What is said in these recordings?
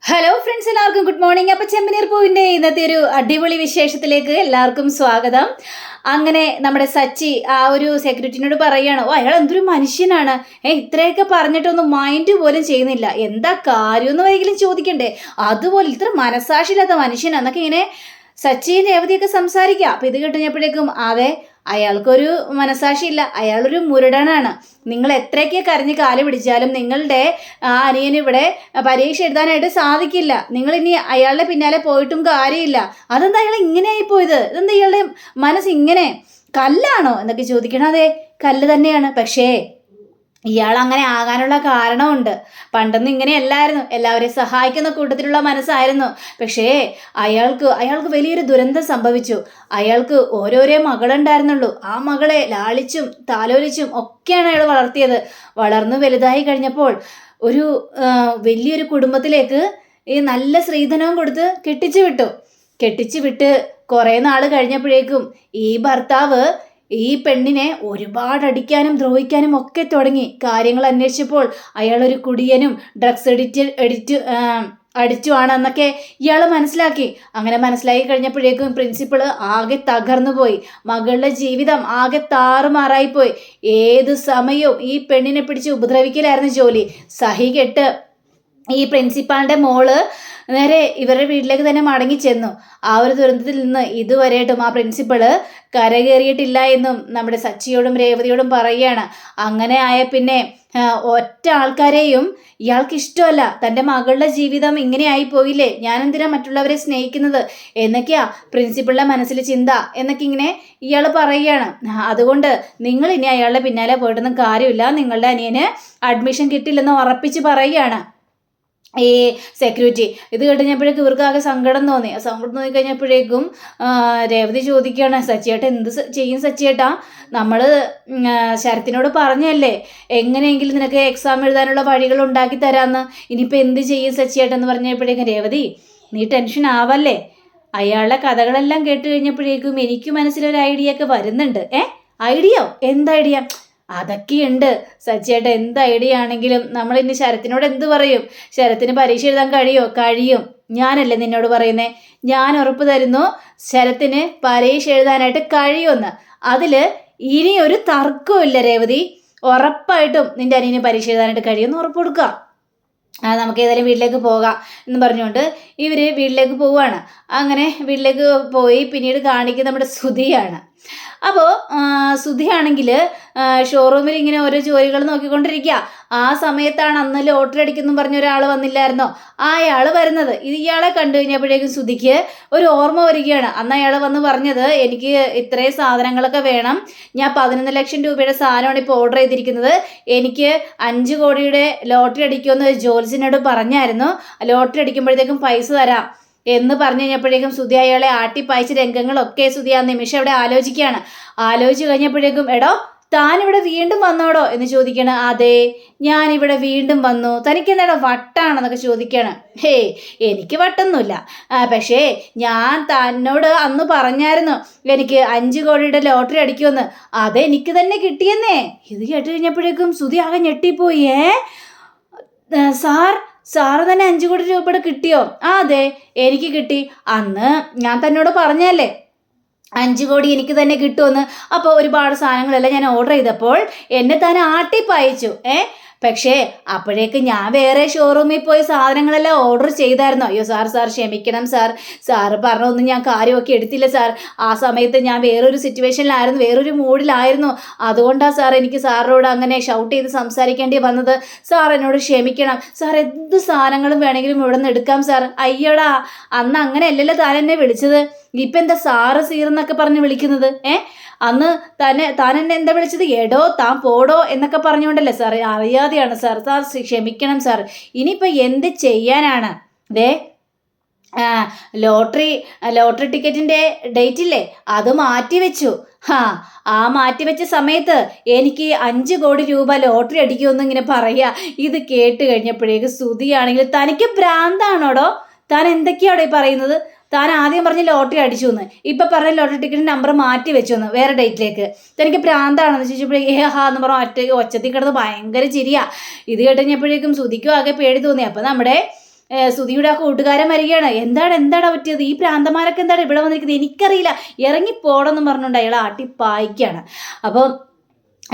Hello friends, എല്ലാവർക്കും good morning. അപ്പം ചെമ്പനീർ പൂവിൻ്റെ ഇന്നത്തെ ഒരു അടിപൊളി വിശേഷത്തിലേക്ക് എല്ലാവർക്കും സ്വാഗതം. അങ്ങനെ നമ്മുടെ സച്ചി ആ ഒരു സെക്യൂരിറ്റിനോട് പറയുകയാണ്, ഓ അയാൾ എന്തൊരു മനുഷ്യനാണ്, ഇത്രയൊക്കെ പറഞ്ഞിട്ടൊന്നും മൈൻഡ് പോലും ചെയ്യുന്നില്ല, എന്താ കാര്യമെന്ന് ഒരിക്കലും ചോദിക്കണ്ടേ, അതുപോലെ ഇത്ര മനസാക്ഷിയില്ലാത്ത മനുഷ്യനാന്നൊക്കെ ഇങ്ങനെ സച്ചിൻ രേവതിയൊക്കെ സംസാരിക്കുക. അപ്പം ഇത് കിട്ടുന്നപ്പോഴേക്കും അതെ, അയാൾക്കൊരു മനസാക്ഷിയില്ല, അയാളൊരു മുരടനാണ്. നിങ്ങൾ എത്രയൊക്കെ കരഞ്ഞ് കാല് പിടിച്ചാലും നിങ്ങളുടെ അനിയന് ഇവിടെ പരീക്ഷ എഴുതാനായിട്ട് സാധിക്കില്ല. നിങ്ങൾ ഇനി അയാളുടെ പിന്നാലെ പോയിട്ടും കാര്യമില്ല. അതെന്താ അയാൾ ഇങ്ങനെ ആയിപ്പോയത്, ഇതെന്താ ഇയാളുടെ മനസ്സ് ഇങ്ങനെ, കല്ലാണോ എന്നൊക്കെ ചോദിക്കണം. അതെ, കല്ല് തന്നെയാണ്. പക്ഷേ ഇയാൾ അങ്ങനെ ആകാനുള്ള കാരണമുണ്ട്. പണ്ടൊന്നും ഇങ്ങനെയല്ലായിരുന്നു, എല്ലാവരെയും സഹായിക്കുന്ന കൂട്ടത്തിലുള്ള മനസ്സായിരുന്നു. പക്ഷേ അയാൾക്ക് വലിയൊരു ദുരന്തം സംഭവിച്ചു. അയാൾക്ക് ഓരോരോ മകളുണ്ടായിരുന്നുള്ളൂ. ആ മകളെ ലാളിച്ചും താലോലിച്ചും ഒക്കെയാണ് അയാൾ വളർത്തിയത്. വളർന്നു വലുതായി കഴിഞ്ഞപ്പോൾ ഒരു വലിയൊരു കുടുംബത്തിലേക്ക് ഈ നല്ല സ്ത്രീധനവും കൊടുത്ത് കെട്ടിച്ചു വിട്ട് കുറേ നാൾ കഴിഞ്ഞപ്പോഴേക്കും ഈ ഭർത്താവ് ഈ പെണ്ണിനെ ഒരുപാട് അടിക്കാനും ദ്രോഹിക്കാനും ഒക്കെ തുടങ്ങി. കാര്യങ്ങൾ അന്വേഷിച്ചപ്പോൾ അയാളൊരു കുടിയനും ഡ്രഗ്സ് അടിച്ചുവാണെന്നൊക്കെ ഇയാൾ മനസ്സിലാക്കി. അങ്ങനെ മനസ്സിലാക്കി കഴിഞ്ഞപ്പോഴേക്കും പ്രിൻസിപ്പള് ആകെ തകർന്നു പോയി. മകളുടെ ജീവിതം ആകെ താറുമാറായിപ്പോയി. ഏത് സമയവും ഈ പെണ്ണിനെ പിടിച്ച് ഉപദ്രവിക്കലായിരുന്നു ജോലി. സഹികെട്ട് ഈ പ്രിൻസിപ്പാളിൻ്റെ മോള് നേരെ ഇവരുടെ വീട്ടിലേക്ക് തന്നെ മടങ്ങി ചെന്നു. ആ ഒരു ദുരന്തത്തിൽ നിന്ന് ഇതുവരെയായിട്ടും ആ പ്രിൻസിപ്പള് കരകയറിയിട്ടില്ല എന്നും നമ്മുടെ സച്ചിയോടും രേവതിയോടും പറയുകയാണ്. അങ്ങനെ ആയ പിന്നെ ഒറ്റ ആൾക്കാരെയും ഇയാൾക്ക് ഇഷ്ടമല്ല. തൻ്റെ മകളുടെ ജീവിതം ഇങ്ങനെ ആയി പോയില്ലേ, ഞാൻ എന്തിനാ മറ്റുള്ളവരെ സ്നേഹിക്കുന്നത് എന്നൊക്കെയാ പ്രിൻസിപ്പളിൻ്റെ മനസ്സിൽ ചിന്ത എന്നൊക്കെ ഇങ്ങനെ ഇയാൾ പറയുകയാണ്. അതുകൊണ്ട് നിങ്ങൾ ഇനി അയാളുടെ പിന്നാലെ പോയിട്ടൊന്നും കാര്യമില്ല, നിങ്ങളുടെ അനിയന് അഡ്മിഷൻ കിട്ടില്ലെന്ന് ഉറപ്പിച്ച് പറയുകയാണ് ഈ സെക്യൂരിറ്റി. ഇത് കഴിഞ്ഞപ്പോഴേക്കും ഇവർക്ക് ആകെ സങ്കടം തോന്നിക്കഴിഞ്ഞപ്പോഴേക്കും രേവതി ചോദിക്കുകയാണ്, സച്ചിയേട്ട എന്ത് ചെയ്യും സച്ചിയേട്ടാ, നമ്മൾ ശരത്തിനോട് പറഞ്ഞല്ലേ എങ്ങനെയെങ്കിലും നിനക്ക് എക്സാം എഴുതാനുള്ള വഴികൾ ഉണ്ടാക്കി തരാമെന്ന്, ഇനിയിപ്പോൾ എന്ത് ചെയ്യും സച്ചിയേട്ടെന്ന് പറഞ്ഞപ്പോഴേക്കും രേവതി നീ ടെൻഷൻ ആവല്ലേ, അയാളുടെ കഥകളെല്ലാം കേട്ട് കഴിഞ്ഞപ്പോഴേക്കും എനിക്ക് മനസ്സിലൊരു ഐഡിയ ഒക്കെ വരുന്നുണ്ട്. ഐഡിയ? എന്ത് ഐഡിയ? അതൊക്കെയുണ്ട് സച്ചിയേട്ട, എന്ത് ഐഡിയ ആണെങ്കിലും നമ്മൾ ഇനി ശരത്തിനോട് എന്ത് പറയും? ശരത്തിന് പരീക്ഷ എഴുതാൻ കഴിയും. ഞാനല്ലേ നിന്നോട് പറയുന്നേ, ഞാൻ ഉറപ്പ് തരുന്നു ശരത്തിന് പരീക്ഷ എഴുതാനായിട്ട് കഴിയുമെന്ന്. അതിൽ ഇനിയൊരു തർക്കമില്ല രേവതി, ഉറപ്പായിട്ടും നിന്റെ അനിയന് പരീക്ഷ എഴുതാനായിട്ട് കഴിയുമെന്ന് ഉറപ്പ് കൊടുക്കുക. നമുക്ക് ഏതായാലും വീട്ടിലേക്ക് പോകാം എന്ന് പറഞ്ഞുകൊണ്ട് ഇവർ വീട്ടിലേക്ക് പോവുകയാണ്. അങ്ങനെ വീട്ടിലേക്ക് പോയി പിന്നീട് കാണിക്കുന്നത് നമ്മുടെ സുധിയാണ്. അപ്പോൾ സുധിയാണെങ്കിൽ ഷോറൂമിൽ ഇങ്ങനെ ഓരോ ജോലികൾ നോക്കിക്കൊണ്ടിരിക്കുക. ആ സമയത്താണ് അന്ന് ലോട്ടറി അടിക്കുന്നു പറഞ്ഞ ഒരാൾ വന്നില്ലായിരുന്നോ, അയാൾ വരുന്നത്. ഇയാളെ കണ്ടു കഴിഞ്ഞപ്പോഴേക്കും സുധിക്ക് ഒരു ഓർമ്മ വരികയാണ്. അന്ന് അയാൾ വന്ന് പറഞ്ഞത്, എനിക്ക് ഇത്രയും സാധനങ്ങളൊക്കെ വേണം, ഞാൻ 11 ലക്ഷം രൂപയുടെ സാധനമാണ് ഇപ്പോൾ ഓർഡർ ചെയ്തിരിക്കുന്നത്, എനിക്ക് 5 കോടിയുടെ ലോട്ടറി അടിക്കുമെന്ന് ജോൽസിനോട് പറഞ്ഞായിരുന്നു, ലോട്ടറി അടിക്കുമ്പോഴത്തേക്കും പൈസ തരാം എന്ന് പറഞ്ഞു കഴിഞ്ഞപ്പോഴേക്കും സുധി അയാളെ ആട്ടിപ്പായിച്ച രംഗങ്ങളൊക്കെ സുധി ആ നിമിഷം അവിടെ ആലോചിച്ച് കഴിഞ്ഞപ്പോഴേക്കും, എടോ താനിവിടെ വീണ്ടും വന്നോടോ എന്ന് ചോദിക്കണം. അതെ, ഞാനിവിടെ വീണ്ടും വന്നു, തനിക്ക് എന്താണോ വട്ടാണെന്നൊക്കെ ചോദിക്കണം. എനിക്ക് വട്ടൊന്നുമില്ല, പക്ഷേ ഞാൻ തന്നോട് അന്ന് പറഞ്ഞായിരുന്നു എനിക്ക് 5 കോടിയുടെ ലോട്ടറി അടിക്കുമെന്ന്, അതെനിക്ക് തന്നെ കിട്ടിയെന്നേ. ഇത് കേട്ട് കഴിഞ്ഞപ്പോഴേക്കും സുധി ആകെ ഞെട്ടിപ്പോയി. സാറ് തന്നെ 5 കോടി രൂപയുടെ കിട്ടിയോ? അതെ, എനിക്ക് കിട്ടി. അന്ന് ഞാൻ തന്നോട് പറഞ്ഞല്ലേ 5 കോടി എനിക്ക് തന്നെ കിട്ടുമെന്ന്. അപ്പോൾ ഒരുപാട് സാധനങ്ങളെല്ലാം ഞാൻ ഓർഡർ ചെയ്തപ്പോൾ എന്നെ താൻ ആട്ടിപ്പായിച്ചു. പക്ഷേ അപ്പോഴേക്ക് ഞാൻ വേറെ ഷോറൂമിൽ പോയി സാധനങ്ങളെല്ലാം ഓർഡർ ചെയ്തായിരുന്നു. അയ്യോ സാർ ക്ഷമിക്കണം സാറ് പറഞ്ഞൊന്നും ഞാൻ കാര്യമൊക്കെ എടുത്തില്ല സാർ. ആ സമയത്ത് ഞാൻ വേറൊരു സിറ്റുവേഷനിലായിരുന്നു, വേറൊരു മൂഡിലായിരുന്നു. അതുകൊണ്ടാണ് സാർ എനിക്ക് സാറിനോട് അങ്ങനെ ഷൗട്ട് ചെയ്ത് സംസാരിക്കേണ്ടി വന്നത്. സാർ എന്നോട് ക്ഷമിക്കണം സാർ, എന്ത് സാധനങ്ങളും വേണമെങ്കിലും ഇവിടെ നിന്ന് എടുക്കാം സാർ. അയ്യോടാ, അന്ന് അങ്ങനെയല്ലല്ലോ താൻ എന്നെ വിളിച്ചത്, ഇപ്പം എന്താ സാറ് സീറെന്നൊക്കെ പറഞ്ഞ് വിളിക്കുന്നത്? അന്ന് താൻ എന്നെ എന്താ വിളിച്ചത്? എടോ താൻ പോടോ എന്നൊക്കെ പറഞ്ഞുകൊണ്ടല്ലേ സാർ, അറിയാതെയാണ് സാർ ക്ഷമിക്കണം സാർ. ഇനിയിപ്പോൾ എന്ത് ചെയ്യാനാണ്? ലോട്ടറി ടിക്കറ്റിൻ്റെ ഡേറ്റ് ഇല്ലേ, അത് മാറ്റിവെച്ചു. ആ മാറ്റിവെച്ച സമയത്ത് എനിക്ക് 5 കോടി രൂപ ലോട്ടറി അടിക്കുമെന്ന് ഇങ്ങനെ പറയുക. ഇത് കേട്ട് കഴിഞ്ഞപ്പോഴേക്ക് സ്തുതിയാണെങ്കിൽ, തനിക്ക് ഭ്രാന്താണോടോ, താൻ എന്തൊക്കെയാണോ പറയുന്നത്? താൻ ആദ്യം പറഞ്ഞ് ലോട്ടറി അടിച്ചു എന്ന്, ഇപ്പം പറഞ്ഞ ലോട്ടറി ടിക്കറ്റ് നമ്പർ മാറ്റി വെച്ചു എന്ന് വേറെ ഡേറ്റിലേക്ക്. തനിക്ക് പ്രാന്താണെന്ന് ചോദിച്ചപ്പോഴേക്കും എന്ന് പറഞ്ഞ ഒച്ചത്തിൽ കിടന്ന് ഭയങ്കര ചിരിയാ. ഇത് കേട്ടുകഴിഞ്ഞപ്പോഴേക്കും സുധിക്കും ആകെ പേടി തോന്നി. അപ്പം നമ്മുടെ സുധിയുടെ ആ കൂട്ടുകാരൻ വരികയാണ്. എന്താടാ പറ്റിയത്? ഈ പ്രാന്തമാരൊക്കെ എന്താണ് ഇവിടെ വന്നിരിക്കുന്നത്? എനിക്കറിയില്ല, ഇറങ്ങിപ്പോടെന്നും പറഞ്ഞുകൊണ്ട് അയാൾ ആട്ടിപ്പായിക്കാണ്. അപ്പം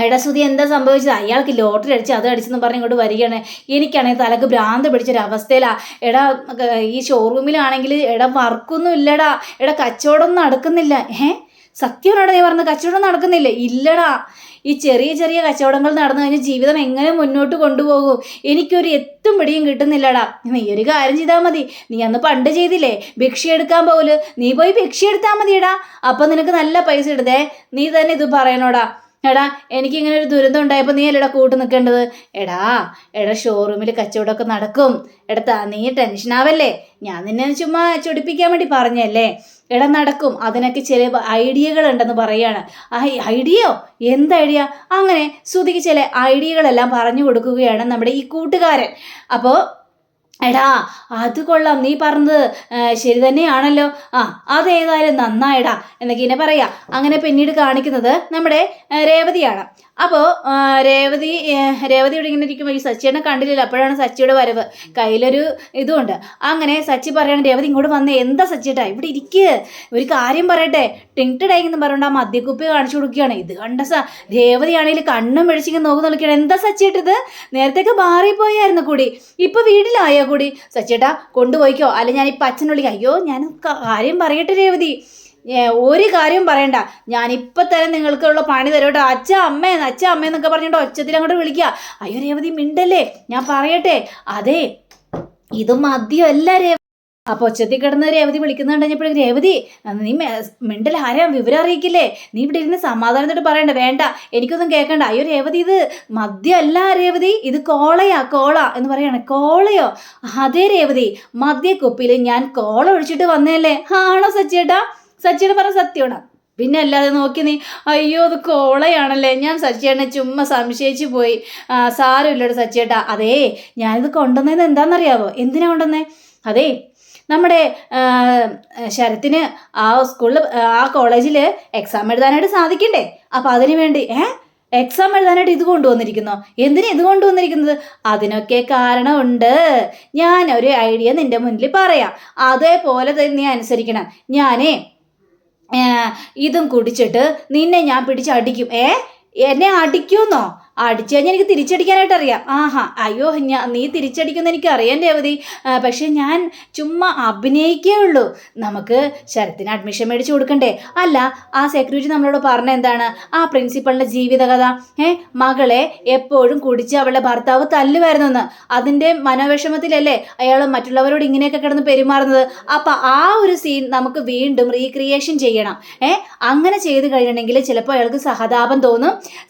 എടാ സുധി എന്താ സംഭവിച്ചത്? അയാൾക്ക് ലോട്ടറി അടിച്ച് അത് അടിച്ചെന്ന് പറഞ്ഞ് ഇങ്ങോട്ട് വരികയാണ്. എനിക്കാണെങ്കിൽ തലക്ക് ഭ്രാന്ത് പിടിച്ചൊരവസ്ഥയിലാ. എടാ ഈ ഷോറൂമിലാണെങ്കിൽ എടാ വർക്കൊന്നും ഇല്ലടാ, എടാ കച്ചവടം നടക്കുന്നില്ല. സത്യമാണോടാ നീ പറഞ്ഞത്? കച്ചവടം നടക്കുന്നില്ല? ഇല്ലടാ, ഈ ചെറിയ ചെറിയ കച്ചവടങ്ങൾ നടന്നു കഴിഞ്ഞാൽ ജീവിതം എങ്ങനെ മുന്നോട്ട് കൊണ്ടുപോകും? എനിക്കൊരു എത്തും പിടിയും കിട്ടുന്നില്ലടാ. നീ ഒരു കാര്യം ചെയ്താൽ മതി. നീ അന്ന് പണ്ട് ചെയ്തില്ലേ ഭിക്ഷ എടുക്കാൻ പോലും, നീ പോയി ഭിക്ഷ എടുത്താൽ മതിയടാ. അപ്പം നിനക്ക് നല്ല പൈസ എടുത്തേ. നീ തന്നെ ഇത് പറയണോടാ. എടാ എനിക്കിങ്ങനെ ഒരു ദുരന്തം ഉണ്ടായപ്പോൾ നീ അല്ലടാ കൂട്ട് നിൽക്കേണ്ടത്. എടാ ഷോറൂമിൽ കച്ചവടമൊക്കെ നടക്കും. എടാ നീ ടെൻഷനാവല്ലേ, ഞാൻ നിന്നെ ചുമ്മാ ചൊടിപ്പിക്കാൻ വേണ്ടി പറഞ്ഞല്ലേ. എടാ നടക്കും, അതിനൊക്കെ ചില ഐഡിയകൾ ഉണ്ടെന്ന് പറയാണ്. ഐഡിയയോ? എന്ത് ഐഡിയ? അങ്ങനെ ശ്രുതിക്ക് ചില ഐഡിയകളെല്ലാം പറഞ്ഞു കൊടുക്കുകയാണ് നമ്മുടെ ഈ കൂട്ടുകാരൻ. അപ്പോൾ എടാ അത് കൊള്ളാം, നീ പറഞ്ഞത് ശരി തന്നെയാണല്ലോ. അതേതായാലും നന്നായടാ എന്നൊക്കെ ഇങ്ങനെ പറയാ. അങ്ങനെ പിന്നീട് കാണിക്കുന്നത് നമ്മുടെ രേവതിയാണ്. അപ്പോൾ രേവതിയോട് ഇങ്ങനെ ഇരിക്കുമ്പോൾ ഈ സച്ചിനെ കണ്ടില്ലല്ലോ. അപ്പോഴാണ് സച്ചിയുടെ വരവ്. കയ്യിലൊരു ഇതുമുണ്ട്. അങ്ങനെ സച്ചി പറയണം, രേവതി ഇങ്ങോട്ട് വന്നേ. എന്താ സച്ചിയേട്ടാ? ഇവിടെ ഇരിക്കുക, ഒരു കാര്യം പറയട്ടെ. ടിങ്ട് ഡൈങ് എന്ന് പറഞ്ഞുകൊണ്ട് ആ മദ്യക്കുപ്പി കാണിച്ചു കൊടുക്കുകയാണ്. ഇത് കണ്ട രേവതിയാണെങ്കിൽ കണ്ണും മെഴിച്ചിങ്ങനെ നോക്കി നിൽക്കുകയാണ്. എന്താ സച്ചിയേട്ടത്? നേരത്തേക്ക് മാറിപ്പോയായിരുന്നു കൂടി, ഇപ്പൊ വീട്ടിലായോ കൂടി? സച്ചിയേട്ടാ കൊണ്ടുപോയിക്കോ, അല്ല ഞാൻ ഇപ്പം അച്ഛനെ വിളിക്കാം. അയ്യോ ഞാൻ കാര്യം പറയട്ടെ രേവതി, ഒരു കാര്യവും പറയണ്ട, ഞാനിപ്പോൾ തന്നെ നിങ്ങൾക്കുള്ള പണി തരോട്ടോ. അച്ഛ അമ്മയെന്നൊക്കെ പറഞ്ഞിട്ട് ഒച്ചത്തിൽ അങ്ങോട്ട് വിളിക്കുക. അയ്യോ രേവതി മിണ്ടല്ലേ, ഞാൻ പറയട്ടെ. അതെ ഇത് മദ്യമല്ല രേവതി. അപ്പോൾ ഒച്ചത്തിൽ കിടന്ന് രേവതി വിളിക്കുന്നുണ്ടെങ്കിൽ രേവതി നീ മിണ്ടൽ ആരാ വിവരം അറിയിക്കില്ലേ? നീ ഇവിടെ ഇരുന്ന് സമാധാനത്തോട് പറയണ്ട. വേണ്ട എനിക്കൊന്നും കേൾക്കണ്ട. അയ്യോ രേവതി ഇത് മദ്യമല്ല രേവതി, ഇത് കോള എന്ന് പറയാണ്. കോളയോ? അതേ രേവതി, മദ്യക്കുപ്പിയിൽ ഞാൻ കോള ഒഴിച്ചിട്ട് വന്നേല്ലേ. ആണോ സച്ചിയേട്ടാ? സച്ചിയുടെ പറഞ്ഞ സത്യമാണ്. പിന്നെ അല്ലാതെ നോക്കി നീ. അയ്യോ അത് കോളയാണല്ലേ. ഞാൻ സച്ചിയേട്ടനെ ചുമ്മാ സംശയിച്ചു പോയി. സാരമില്ലട സച്ചിയേട്ടാ. അതേ ഞാനിത് കൊണ്ടുവന്നത് എന്താണെന്നറിയാവോ? എന്തിനാ കൊണ്ടുവന്നേ? അതേ നമ്മുടെ ശരത്തിന് ആ സ്കൂളിൽ ആ കോളേജിൽ എക്സാം എഴുതാനായിട്ട് സാധിക്കണ്ടേ? അപ്പം അതിനു വേണ്ടി എക്സാം എഴുതാനായിട്ട് ഇത് കൊണ്ടുവന്നിരിക്കുന്നോ? എന്തിനാ ഇത് കൊണ്ടുവന്നിരിക്കുന്നത്? അതിനൊക്കെ കാരണമുണ്ട്. ഞാൻ ഒരു ഐഡിയ നിന്റെ മുന്നിൽ പറയാം, അതേപോലെ തന്നെ നീ അനുസരിക്കണം. ഞാനേ ഇതും കുടിച്ചിട്ട് നിന്നെ ഞാൻ പിടിച്ചടിക്കും. എന്നെ അടിക്കുമെന്നോ? അടിച്ചു കഴിഞ്ഞാൽ എനിക്ക് തിരിച്ചടിക്കാനായിട്ട് അറിയാം. അയ്യോ നീ തിരിച്ചടിക്കുമെന്ന് എനിക്കറിയാം രേവതി, പക്ഷെ ഞാൻ ചുമ്മാ അഭിനയിക്കേ ഉള്ളൂ. നമുക്ക് ശരത്തിന് അഡ്മിഷൻ മേടിച്ചു കൊടുക്കണ്ടേ? അല്ല ആ സെക്യൂരിറ്റി നമ്മളോട് പറഞ്ഞ എന്താണ്? ആ പ്രിൻസിപ്പളിൻ്റെ ജീവിതകഥ. മകളെ എപ്പോഴും കുടിച്ച് അവളുടെ ഭർത്താവ് തല്ലുമായിരുന്നെന്ന്. അതിൻ്റെ മനോവിഷമത്തിലല്ലേ അയാൾ മറ്റുള്ളവരോട് ഇങ്ങനെയൊക്കെ കിടന്ന് പെരുമാറുന്നത്. അപ്പം ആ ഒരു സീൻ നമുക്ക് വീണ്ടും റീക്രിയേഷൻ ചെയ്യണം. അങ്ങനെ ചെയ്ത് കഴിഞ്ഞിട്ടുണ്ടെങ്കിൽ ചിലപ്പോൾ അയാൾക്ക്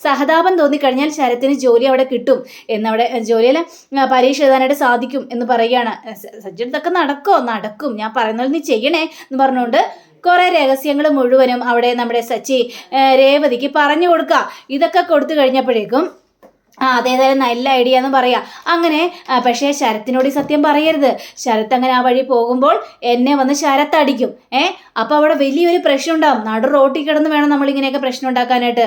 സഹതാപം തോന്നിക്കഴിഞ്ഞാൽ ശരത്തിന് ജോലി അവിടെ കിട്ടും, എന്നവിടെ ജോലിയിൽ പരീക്ഷ എഴുതാനായിട്ട് സാധിക്കും എന്ന് പറയുകയാണ്. സജ്ജൻ ഇതൊക്കെ നടക്കും, ഞാൻ പറയുന്നത് നീ ചെയ്യണേ എന്ന് പറഞ്ഞുകൊണ്ട് കുറേ രഹസ്യങ്ങൾ മുഴുവനും അവിടെ നമ്മുടെ സച്ചി രേവതിക്ക് പറഞ്ഞു കൊടുക്കുക. ഇതൊക്കെ കൊടുത്തു കഴിഞ്ഞപ്പോഴേക്കും അതേതായാലും നല്ല ഐഡിയ എന്ന് പറയാം. അങ്ങനെ പക്ഷേ ശരത്തിനോട് ഈ സത്യം പറയരുത്. ശരത്ത് അങ്ങനെ ആ വഴി പോകുമ്പോൾ എന്നെ വന്ന് ശരത്ത് അടിക്കും. അപ്പോൾ അവിടെ വലിയൊരു പ്രശ്നം ഉണ്ടാവും. നടു റോട്ടിൽ കിടന്ന് വേണം നമ്മളിങ്ങനെയൊക്കെ പ്രശ്നം ഉണ്ടാക്കാനായിട്ട്.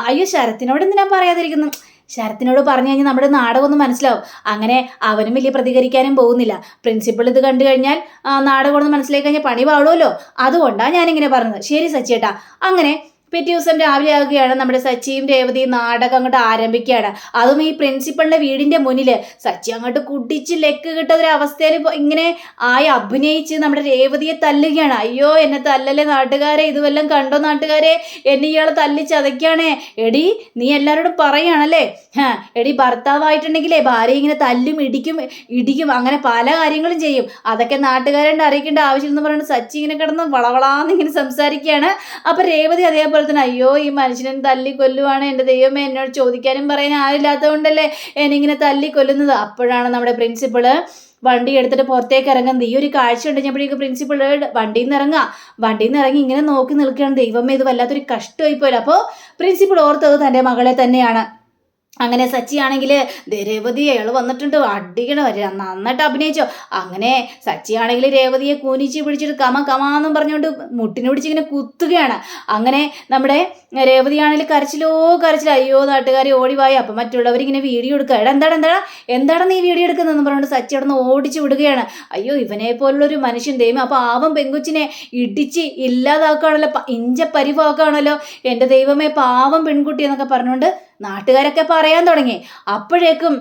അയ്യോ ശരത്തിനോട് എന്തിനാ പറയാതിരിക്കുന്നു? ശരത്തിനോട് പറഞ്ഞു കഴിഞ്ഞാൽ നമ്മുടെ നാടകമൊന്നും മനസ്സിലാവും. അങ്ങനെ അവനും വലിയ പ്രതികരിക്കാനും പോകുന്നില്ല. പ്രിൻസിപ്പൾ ഇത് കണ്ടു കഴിഞ്ഞാൽ നാടകമൊന്നും മനസ്സിലാക്കി കഴിഞ്ഞാൽ പണി പാടുമല്ലോ. അതുകൊണ്ടാണ് ഞാനിങ്ങനെ പറഞ്ഞത്. ശരി സച്ചിയേട്ടാ. അങ്ങനെ പിറ്റേ ദിവസം രാവിലെ ആകുകയാണ്. നമ്മുടെ സച്ചിയും രേവതിയും നാടകം അങ്ങോട്ട് ആരംഭിക്കുകയാണ്. അതും ഈ പ്രിൻസിപ്പളിൻ്റെ വീടിൻ്റെ മുന്നിൽ. സച്ചി അങ്ങോട്ട് കുടിച്ച് ലെക്ക് കിട്ടുന്നൊരവസ്ഥയിൽ ഇങ്ങനെ അഭിനയിച്ച് നമ്മുടെ രേവതിയെ തല്ലുകയാണ്. അയ്യോ എന്നെ തല്ലല്ലേ നാട്ടുകാരെ, ഇതുവെല്ലാം കണ്ടോ നാട്ടുകാരെ, എന്നെ ഇയാൾ തല്ലിച്ചതയ്ക്കാണേ. എടി നീ എല്ലാവരോടും പറയാണല്ലേ. എടി ഭർത്താവായിട്ടുണ്ടെങ്കിലേ ഭാര്യ ഇങ്ങനെ തല്ലും ഇടിക്കും അങ്ങനെ പല കാര്യങ്ങളും ചെയ്യും. അതൊക്കെ നാട്ടുകാരെ അറിയിക്കേണ്ട ആവശ്യമെന്ന് പറയുന്നത് സച്ചി ഇങ്ങനെ കിടന്ന് വളവളാന്ന് ഇങ്ങനെ സംസാരിക്കുകയാണ്. അപ്പം രേവതി അതേപോലെ തന്നെ അയ്യോ ഈ മനുഷ്യനെ തല്ലി കൊല്ലുവാണ്, എൻ്റെ ദൈവമേ, എന്നോട് ചോദിക്കാനും പറയാൻ ആരില്ലാത്തതുകൊണ്ടല്ലേ എന്നിങ്ങനെ തല്ലി കൊല്ലുന്നത്. അപ്പോഴാണ് നമ്മുടെ പ്രിൻസിപ്പള് വണ്ടി എടുത്തിട്ട് പുറത്തേക്ക് ഇറങ്ങുന്നത്. ഈ ഒരു കാഴ്ച ഉണ്ടെപ്പോഴേക്കും പ്രിൻസിപ്പൾ വണ്ടിയിൽ നിന്ന് ഇറങ്ങി ഇങ്ങനെ നോക്കി നിൽക്കുകയാണ്. ദൈവമേ ഇത് വല്ലാത്തൊരു കഷ്ടമായി പോയില്ല. അപ്പോൾ പ്രിൻസിപ്പൾ ഓർത്തത് തൻ്റെ മകളെ തന്നെയാണ്. അങ്ങനെ സച്ചിയാണെങ്കിൽ രേവതി അയാൾ വന്നിട്ടുണ്ട് അടിക്കണം നന്നായിട്ട് അഭിനയിച്ചോ. അങ്ങനെ സച്ചിയാണെങ്കിൽ രേവതിയെ കൂനിച്ച് പിടിച്ചിട്ട് കമാന്നും പറഞ്ഞുകൊണ്ട് മുട്ടിനെ പിടിച്ച് ഇങ്ങനെ കുത്തുകയാണ്. അങ്ങനെ നമ്മുടെ രേവതിയാണെങ്കിൽ കരച്ചിലോ അയ്യോ നാട്ടുകാരെ ഓടിവായി. അപ്പം മറ്റുള്ളവരിങ്ങനെ വീഡിയോ എടുക്കുക. എന്താണ് നീ വീഡിയോ എടുക്കുന്നതെന്ന് പറഞ്ഞുകൊണ്ട് സച്ചി അവിടെ നിന്ന് ഓടിച്ചു വിടുകയാണ്. അയ്യോ ഇവനെ പോലുള്ളൊരു മനുഷ്യൻ ദൈവം അപ്പം പാവം പെങ്കുച്ചിനെ ഇടിച്ച് ഇല്ലാതാക്കുകയാണല്ലോ, ഇഞ്ച പരിവാക്കുകയാണല്ലോ, എൻ്റെ ദൈവമേ പാവം പെൺകുട്ടി എന്നൊക്കെ പറഞ്ഞുകൊണ്ട് നാട്ടുകാരൊക്കെ പറയാൻ തുടങ്ങി. അപ്പോഴേക്കും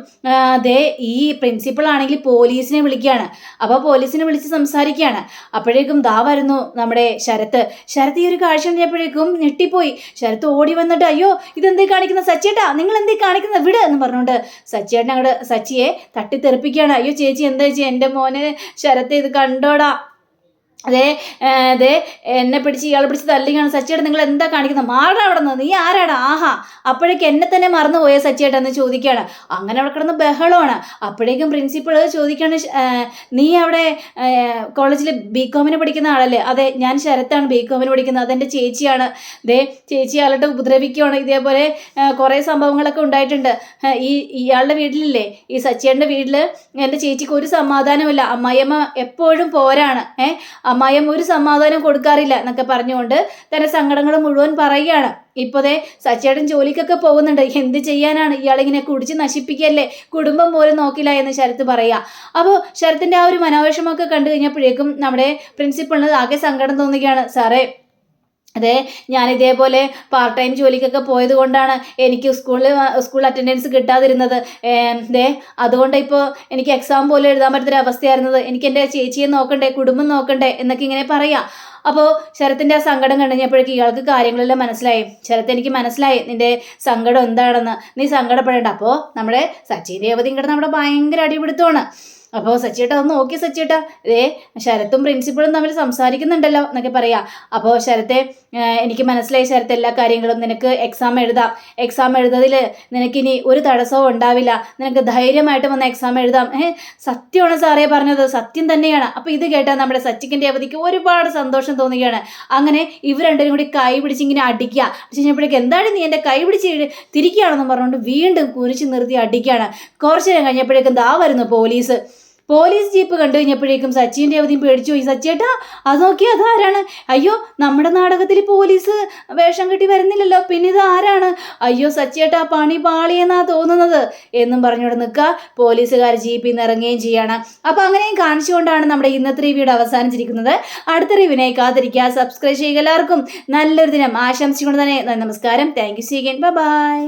ഈ പ്രിൻസിപ്പൾ ആണെങ്കിൽ പോലീസിനെ വിളിക്കുകയാണ്. അപ്പോൾ പോലീസിനെ വിളിച്ച് സംസാരിക്കുകയാണ്. അപ്പോഴേക്കും വരുന്നു നമ്മുടെ ശരത്ത് ഈ ഒരു കാഴ്ച കഴിഞ്ഞപ്പോഴേക്കും ഞെട്ടിപ്പോയി. ശരത്ത് ഓടി വന്നിട്ട് അയ്യോ ഇതെന്തേ കാണിക്കുന്ന സച്ചിയേട്ടാ, നിങ്ങൾ എന്തേ കാണിക്കുന്നത് വിട് എന്ന് പറഞ്ഞുകൊണ്ട് സച്ചിയേട്ടൻ അങ്ങോട്ട് സച്ചിയെ തട്ടിത്തെറിപ്പിക്കുകയാണ്. അയ്യോ ചേച്ചി എന്താ ചേച്ചി, എൻ്റെ മോനെ ശരത്ത് ഇത് കണ്ടോടാ, അതെ എന്നെ പിടിച്ച് ഇയാളെ പിടിച്ച് തല്ലിക്കാണ്. സച്ചിയേട്ടൻ നിങ്ങൾ എന്താ കാണിക്കുന്നത്, മാറാ അവിടെ നിന്ന്, നീ ആരാടാ, ആഹാ അപ്പോഴേക്കും എന്നെ തന്നെ മറന്നുപോയ സച്ചിയേട്ടൻ എന്ന് ചോദിക്കുകയാണ്. അങ്ങനെ അവിടെ കിടന്ന് ബഹളമാണ്. അപ്പോഴേക്കും പ്രിൻസിപ്പൾ ചോദിക്കുകയാണ്, നീ അവിടെ കോളേജിൽ ബികോമിന് പഠിക്കുന്ന ആളല്ലേ? അതെ ഞാൻ ശരത്താണ്, ബികോമിന് പഠിക്കുന്നത്, അതെൻ്റെ ചേച്ചിയാണ്. ചേച്ചി ആളുടെ ഉപദ്രവിക്കുകയാണ്. ഇതേപോലെ കുറേ സംഭവങ്ങളൊക്കെ ഉണ്ടായിട്ടുണ്ട്. ഇയാളുടെ വീട്ടിലില്ലേ, ഈ സച്ചിയേട്ടൻ്റെ വീട്ടിൽ എൻ്റെ ചേച്ചിക്ക് ഒരു സമാധാനമില്ല, അമ്മായിയമ്മ എപ്പോഴും പോരാണ്, അമ്മായിയമ്മ ഒരു സമാധാനം കൊടുക്കാറില്ല എന്നൊക്കെ പറഞ്ഞുകൊണ്ട് തന്റെ സങ്കടങ്ങൾ മുഴുവൻ പറയുകയാണ്. ഇപ്പോഴേ സച്ചിയേട്ടൻ ജോലിക്കൊക്കെ പോകുന്നുണ്ട്, എന്ത് ചെയ്യാനാണ്, ഇയാളിങ്ങനെ കുടിച്ച് നശിപ്പിക്കല്ലേ, കുടുംബം പോലും നോക്കില്ല എന്ന് ശരത്ത് പറയുക. അപ്പോൾ ശരത്തിന്റെ ആ ഒരു മനോവിഷമൊക്കെ കണ്ടു കഴിഞ്ഞപ്പോഴേക്കും നമ്മുടെ പ്രിൻസിപ്പളിന് ആകെ സങ്കടം തോന്നുകയാണ്. സാറേ ഞാൻ ഇതേപോലെ പാർട്ട് ടൈം ജോലിക്കൊക്കെ പോയത് കൊണ്ടാണ് എനിക്ക് സ്കൂൾ അറ്റൻഡൻസ് കിട്ടാതിരുന്നത്. അതുകൊണ്ട് ഇപ്പോൾ എനിക്ക് എക്സാം പോലും എഴുതാൻ പറ്റുന്ന അവസ്ഥയായിരുന്നത്. എനിക്ക് എൻ്റെ ചേച്ചിയെ നോക്കണ്ടേ, കുടുംബം നോക്കണ്ടേ എന്നൊക്കെ ഇങ്ങനെ പറയാം. അപ്പോൾ ശരത്തിൻ്റെ ആ സങ്കടം കണ്ടുകഴിഞ്ഞപ്പോഴേക്കും ഇയാൾക്ക് കാര്യങ്ങളെല്ലാം മനസ്സിലായി. ശരത്ത് എനിക്ക് മനസ്സിലായി നിൻ്റെ സങ്കടം എന്താണെന്ന്, നീ സങ്കടപ്പെടേണ്ട. അപ്പോൾ നമ്മുടെ സച്ചിൻ രേവതിയും കിടന്ന് നമ്മുടെ ഭയങ്കര അടിപിടുത്തമാണ്. അപ്പോൾ സച്ചിയേട്ടാ ഒന്ന് നോക്കി സച്ചിയേട്ടാ, ശരത്തും പ്രിൻസിപ്പളും തമ്മിൽ സംസാരിക്കുന്നുണ്ടല്ലോ എന്നൊക്കെ പറയാം. അപ്പോൾ ശരത്തെ എനിക്ക് മനസ്സിലായി ശരത്ത് എല്ലാ കാര്യങ്ങളും, നിനക്ക് എക്സാം എഴുതാതിൽ നിനക്കിനി ഒരു തടസ്സവും ഉണ്ടാവില്ല, നിനക്ക് ധൈര്യമായിട്ട് വന്ന് എക്സാം എഴുതാം. സത്യമാണ് സാറേ പറഞ്ഞത്, സത്യം തന്നെയാണ്. അപ്പോൾ ഇത് കേട്ടാൽ നമ്മുടെ സച്ചിക്കിൻ്റെ അവധിക്ക് ഒരുപാട് സന്തോഷം തോന്നുകയാണ്. അങ്ങനെ ഇവർ രണ്ടുപേരും കൂടി കൈ പിടിച്ചിങ്ങനെ അടിക്കുക. കഴിഞ്ഞപ്പോഴേക്കും എന്താണ് നീ എൻ്റെ കൈ പിടിച്ച് തിരിക്കുകയാണെന്ന് പറഞ്ഞുകൊണ്ട് വീണ്ടും കുരിച്ച് നിർത്തി അടിക്കുകയാണ്. കുറച്ചു നേരം കഴിഞ്ഞപ്പോഴേക്കും വരുന്നു പോലീസ് ജീപ്പ് കണ്ടു കഴിഞ്ഞപ്പോഴേക്കും സച്ചിൻ്റെ അവധിയും പേടിച്ചു പോയി. സച്ചിയേട്ടാ അത് നോക്കി, അതാരാണ്? അയ്യോ നമ്മുടെ നാടകത്തിൽ പോലീസ് വേഷം കെട്ടി വരുന്നില്ലല്ലോ, പിന്നെ ഇത് ആരാണ്? അയ്യോ സച്ചിയേട്ടാ പണി പാളിയെന്നാ തോന്നുന്നത് എന്നും പറഞ്ഞുകൊണ്ട് നിൽക്കുക. പോലീസുകാർ ജീപ്പിൽ നിന്ന് ഇറങ്ങുകയും ചെയ്യാണ്. അപ്പോൾ അങ്ങനെയും കാണിച്ചുകൊണ്ടാണ് നമ്മുടെ ഇന്നത്തെ റിവ്യൂടെ അവസാനിച്ചിരിക്കുന്നത്. അടുത്ത റിവ്യൂവിനായി കാത്തിരിക്കുക, സബ്സ്ക്രൈബ് ചെയ്യുക. എല്ലാവർക്കും നല്ലൊരു ദിനം ആശംസിച്ചുകൊണ്ട് തന്നെ നമസ്കാരം. Thank you. See again. By.